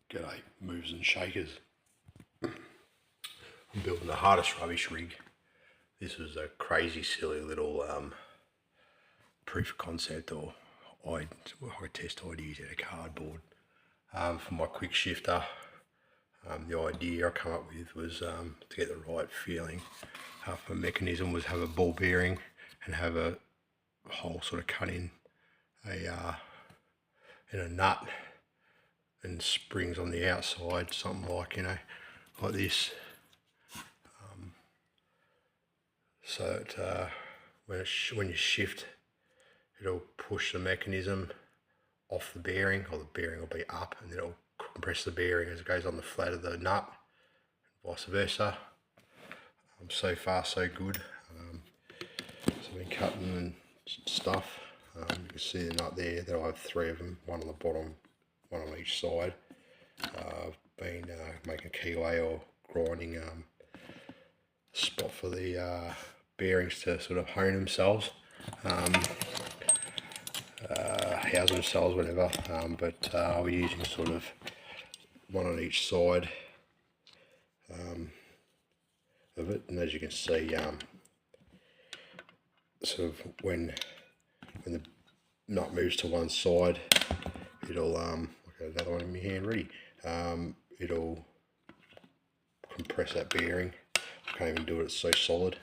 G'day, movers and shakers. I'm building the hardest rubbish rig. This was a crazy silly little proof of concept or I test ideas out of cardboard for my quick shifter. The idea I come up with was to get the right feeling. Half my mechanism was have a ball bearing and have a hole sort of cut in a nut and springs on the outside, something like, like this. So that when you shift, it'll push the mechanism off the bearing, or the bearing will be up, and then it'll compress the bearing as it goes on the flat of the nut, and vice versa. So far so good. So I've been cutting and stuff. You can see the nut there. There I have 3 of them, one on the bottom, one on each side. I've been making keyway or grinding spot for the bearings to sort of hone themselves, house themselves, whatever. But I'll be using sort of one on each side of it, and as you can see, sort of when the nut moves to one side, it'll I've got another one in my hand ready. It'll compress that bearing. I can't even do it, it's so solid,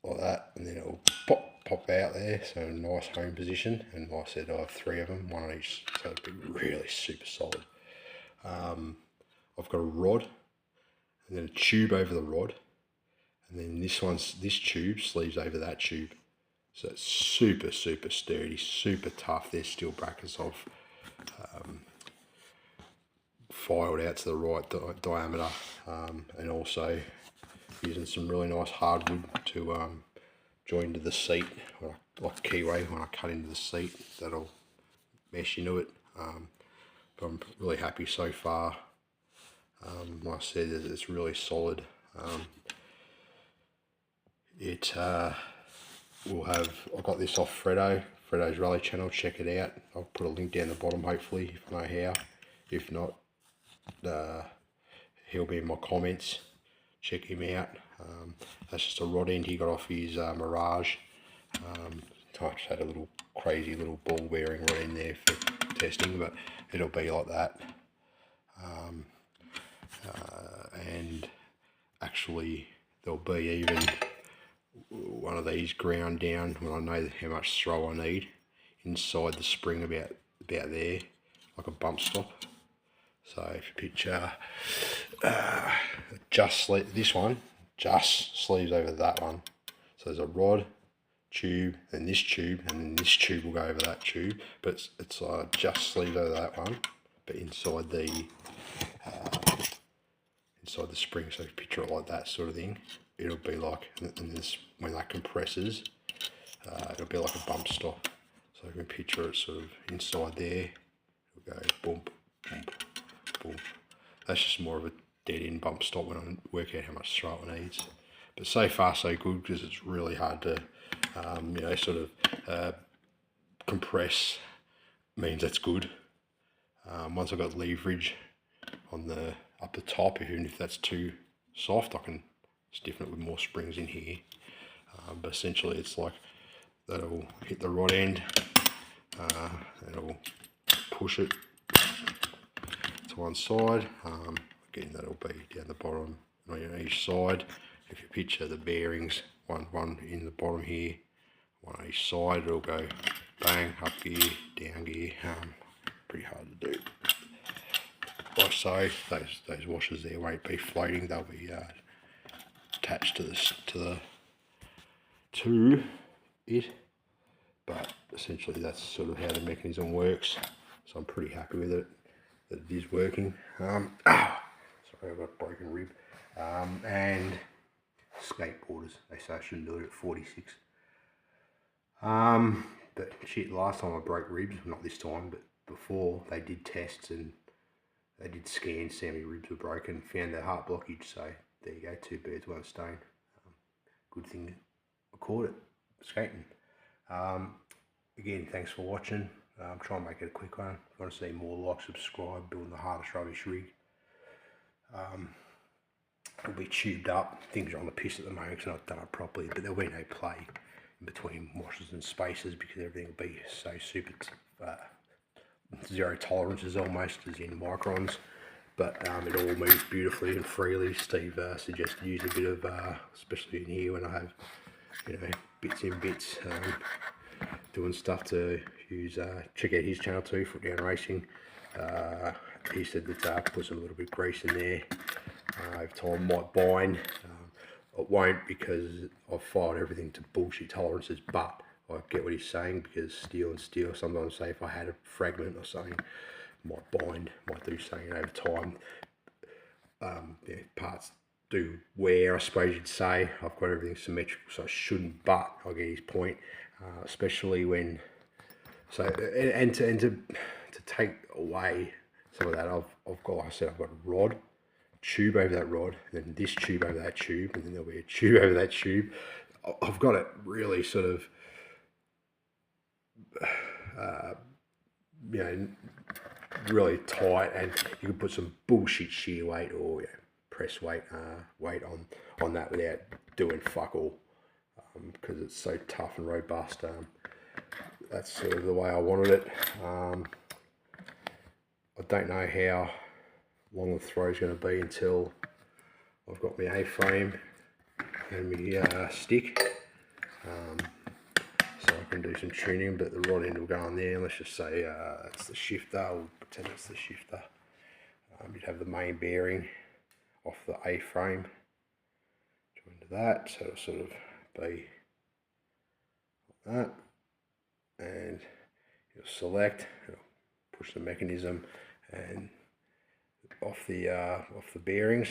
like that, and then it'll pop out there, so nice home position. And like I said, I have 3 of them, one on each, so it'll be really super solid. I've got a rod and then a tube over the rod, and then this tube sleeves over that tube, so it's super sturdy, super tough. There's steel brackets I've filed out to the right diameter, and also using some really nice hardwood to join to the seat, like keyway when I cut into the seat, that'll mesh into it. But I'm really happy so far. Like I said, it's really solid. I got this off Fredo's Rally channel, check it out. I'll put a link down the bottom hopefully, if I know how. If not, he'll be in my comments, check him out. That's just a rod end he got off his Mirage. I just had a little crazy little ball bearing rod in there for testing, but it'll be like that. And actually there'll be even one of these ground down when I know how much throw I need inside the spring, about there, like a bump stop. So if you picture this one just sleeves over that one, so there's a rod, tube, and this tube, and then this tube will go over that tube, but it's just sleeves over that one, but inside the spring. So if you picture it like that sort of thing, it'll be like, and this, when that compresses, it'll be like a bump stop. So you can picture it sort of inside there, it'll go boom, boom, boom. That's just more of a dead end bump stop when I work out how much throw it needs. But so far so good, because it's really hard to sort of compress. Means that's good. Once I've got leverage on up the top, even if that's too soft, I can stiffen it with more springs in here. But essentially it's like that'll hit the rod end, and it'll push it to one side. Again, that'll be down the bottom on each side. If you picture the bearings, one in the bottom here, one on each side, it'll go bang, up gear, down gear. Pretty hard to do. Like so, those washers there won't be floating; they'll be attached to it. But essentially, that's sort of how the mechanism works. So I'm pretty happy with it, that it is working. Sorry, I've got a broken rib. And skateboarders, they say I shouldn't do it at 46. But shit, last time I broke ribs, not this time, but before, they did tests and they did scans, see how many ribs were broken, found their heart blockage. So there you go, 2 birds, 1 stone. Good thing I caught it skating. Again, thanks for watching. Try and make it a quick one. If you want to see more, like, subscribe. Building the hardest rubbish rig. It'll be tubed up. Things are on the piss at the moment because I've not done it properly, but there'll be no play in between washes and spaces because everything will be so super zero tolerances almost, as in microns. But it all moves beautifully and freely. Steve suggested use a bit of, especially in here when I have, you know, bits in bits, doing stuff to use. Check out his channel too, Foot Down Racing. He said that put some little bit of grease in there. Over time might bind. It won't because I've fired everything to bullshit tolerances, but I get what he's saying because steel and steel, sometimes say if I had a fragment or something, might bind, might do something over time. Yeah, parts do wear, I suppose you'd say. I've got everything symmetrical, so I shouldn't, but I get his point, especially when, so, and to take away some of that, I've got, like I said, I've got a rod, tube over that rod, and then this tube over that tube, and then there'll be a tube over that tube. I've got it really sort of, you know, really tight, and you can put some bullshit shear weight or, you know, press weight on that without doing fuck all, because it's so tough and robust. That's sort of the way I wanted it. I don't know how long the throw is going to be until I've got my A-frame and my stick, so I can do some tuning, but the rod end will go on there. Let's just say it's the shifter, we'll pretend it's the shifter. You'd have the main bearing off the A-frame joined to that, so it'll sort of be like that, and you'll select, it'll push the mechanism and off the bearings,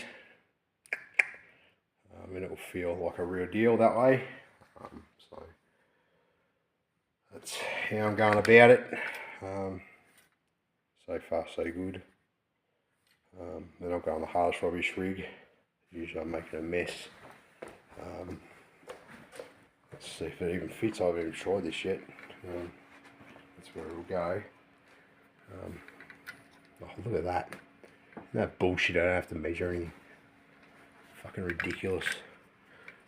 and it will feel like a real deal that way. So that's how I'm going about it. So far so good. Then I'll go on the hardest rubbish rig. Usually I'm making a mess. Let's see if it even fits. I haven't even tried this yet. That's where it'll go. Oh, look at that. That bullshit, I don't have to measure anything. Fucking ridiculous.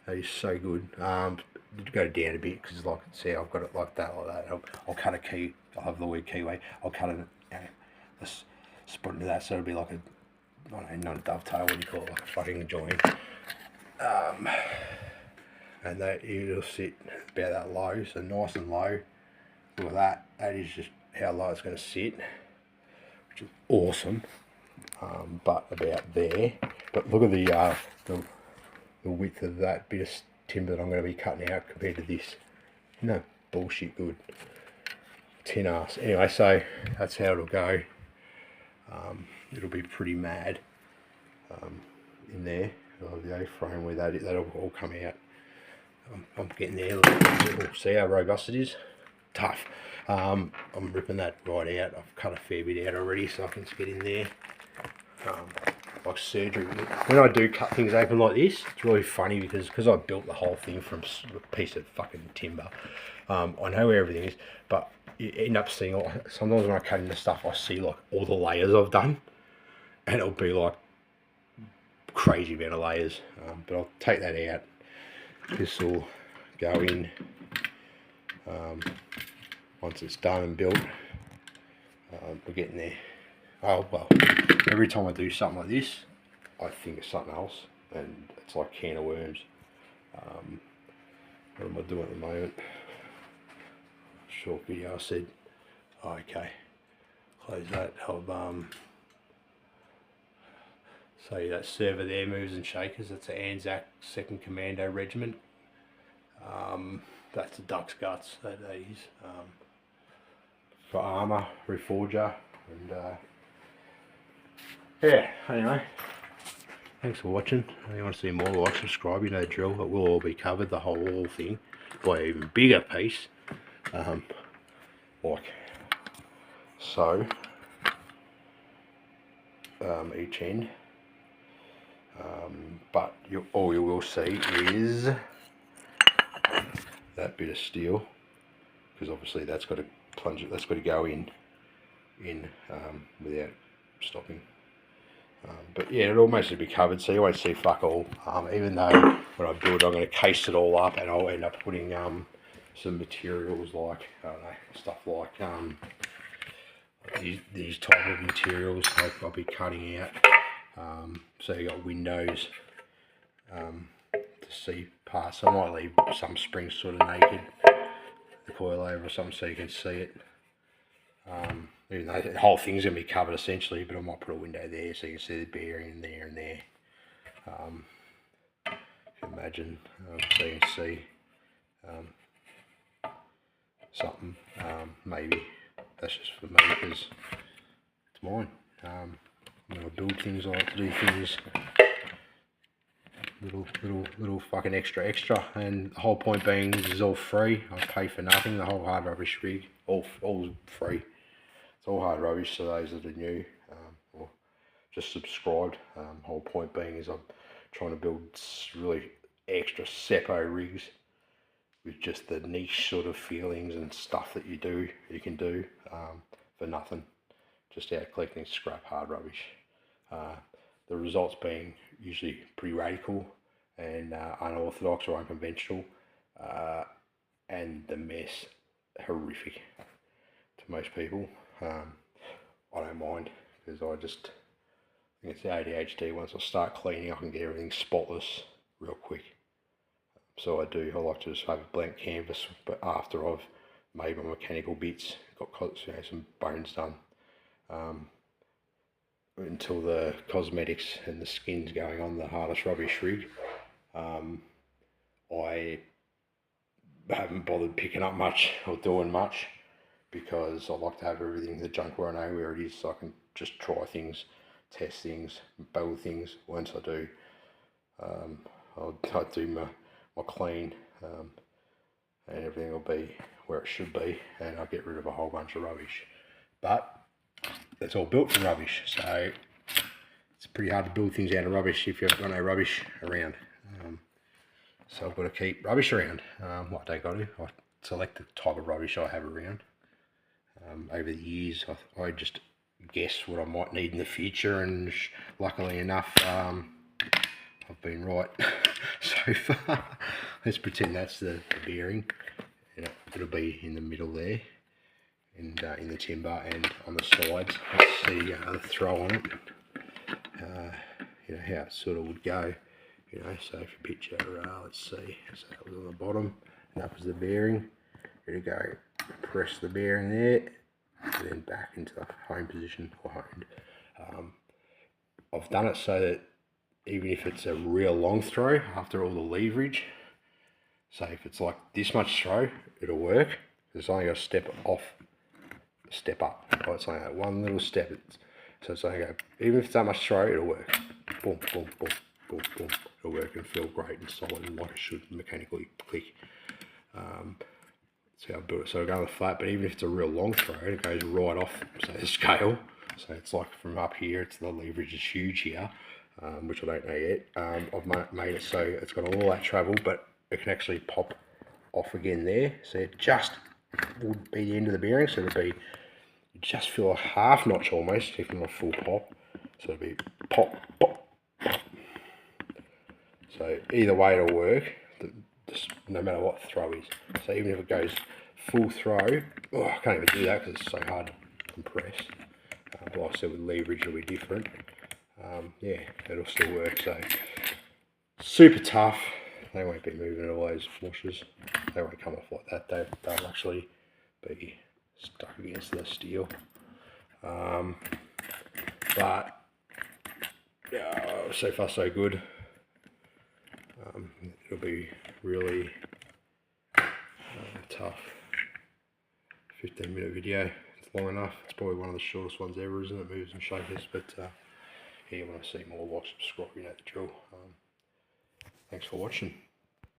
That is so good. Go down a bit because, like, see, I've got it like that, I'll cut a key. I'll have the word keyway. I'll cut it, you know, let's split into that so it'll be like a, I don't know, not a dovetail, what do you call it, like a fucking join. And that, it'll sit about that low, so nice and low. Look at that. That is just how low it's going to sit, which is awesome. But about there. But look at the width of that bit of timber that I'm going to be cutting out compared to this. No bullshit good. Tin ass. Anyway, so that's how it'll go. It'll be pretty mad in there. The A-frame with that'll all come out. I'm getting there. Look, see how robust it is? Tough. I'm ripping that right out. I've cut a fair bit out already so I can just get in there. Like surgery. When I do cut things open like this, it's really funny because I built the whole thing from a piece of fucking timber. I know where everything is, but you end up seeing, sometimes when I cut into stuff, I see like all the layers I've done, and it'll be like crazy amount of layers. But I'll take that out. This will go in once it's done and built. We're getting there. Oh well, every time I do something like this, I think of something else, and it's like a can of worms. What am I doing at the moment? Short video. I said, oh, okay, close that. So that server there, Movers and Shakers. That's an Anzac 2nd Commando Regiment. That's the Duck's Guts. That is for armour, reforger, and. Yeah, anyway, thanks for watching. If you want to see more, like, subscribe, you know the drill. It will all be covered, the whole thing, by an even bigger piece, like so, each end. But all you will see is that bit of steel, because obviously that's got to plunge it. That's got to go in without stopping. But yeah, it'll mostly be covered, so you won't see fuck all. Even though when I build, I'm going to case it all up, and I'll end up putting some materials like, I don't know, stuff like these type of materials I'll be cutting out. So you got windows to see parts. I might leave some springs sort of naked, the coil over or something, so you can see it. Even though the whole thing's going to be covered essentially, but I might put a window there so you can see the bearing there and there. If you imagine, so you can see something. Maybe that's just for me because it's mine. I'm going to build things, I like to do things little fucking extra, and the whole point being this is all free. I pay for nothing. The whole hard rubbish rig, all free. It's all hard rubbish, so those that are new or just subscribed. Whole point being is I'm trying to build really extra seppo rigs with just the niche sort of feelings and stuff that you can do for nothing, just out collecting scrap hard rubbish. The results being usually pretty radical and unorthodox or unconventional, and the mess horrific to most people. I don't mind because I think it's the ADHD. Once I start cleaning, I can get everything spotless real quick. So I like to just have a blank canvas, but after I've made my mechanical bits, got some bones done, until the cosmetics and the skin's going on the hardest rubbish rig, I haven't bothered picking up much or doing much, because I like to have everything, the junk where I know where it is, so I can just try things, test things, build things. Once I do, I'll do my clean, and everything will be where it should be, and I'll get rid of a whole bunch of rubbish. But it's all built from rubbish, so it's pretty hard to build things out of rubbish if you've got no rubbish around. So I've got to keep rubbish around. Well, I don't got to. I select the type of rubbish I have around. Over the years, I just guess what I might need in the future, and luckily enough, I've been right so far. Let's pretend that's the bearing. It'll be in the middle there, and in the timber and on the sides. Let's see the throw on it. How it sort of would go. So if you picture, let's see. So that was on the bottom, and that was the bearing. Here we go. Press the bearing there, and then back into the home position or honed. I've done it so that even if it's a real long throw after all the leverage, so if it's like this much throw, it'll work. It's only got to step up. Oh, it's only one little step. So it's only go, even if it's that much throw, it'll work. Boom, boom, boom, boom, boom. It'll work and feel great and solid and like it should mechanically click. That's how I built it. So it'll go on the flat, but even if it's a real long throw, it goes right off, say, the scale. So it's like from up here, the leverage is huge here, which I don't know yet. I've made it so it's got all that travel, but it can actually pop off again there. So it just would be the end of the bearing. So it'll be, you just feel a half notch almost, if not a full pop. So it'll be pop, pop, pop. So either way it'll work, no matter what the throw is. So even if it goes full throw, I can't even do that because it's so hard to compress. But like I said, with leverage it'll be different. Yeah, it'll still work. So super tough. They won't be moving all those washers. They won't come off like that. They'll actually be stuck against the steel. But yeah, so far so good. It'll be really tough. 15-minute video. It's long enough. It's probably one of the shortest ones ever, isn't it? Moves and shakers. But yeah, when I see more, like, subscribe, you know the drill. Thanks for watching.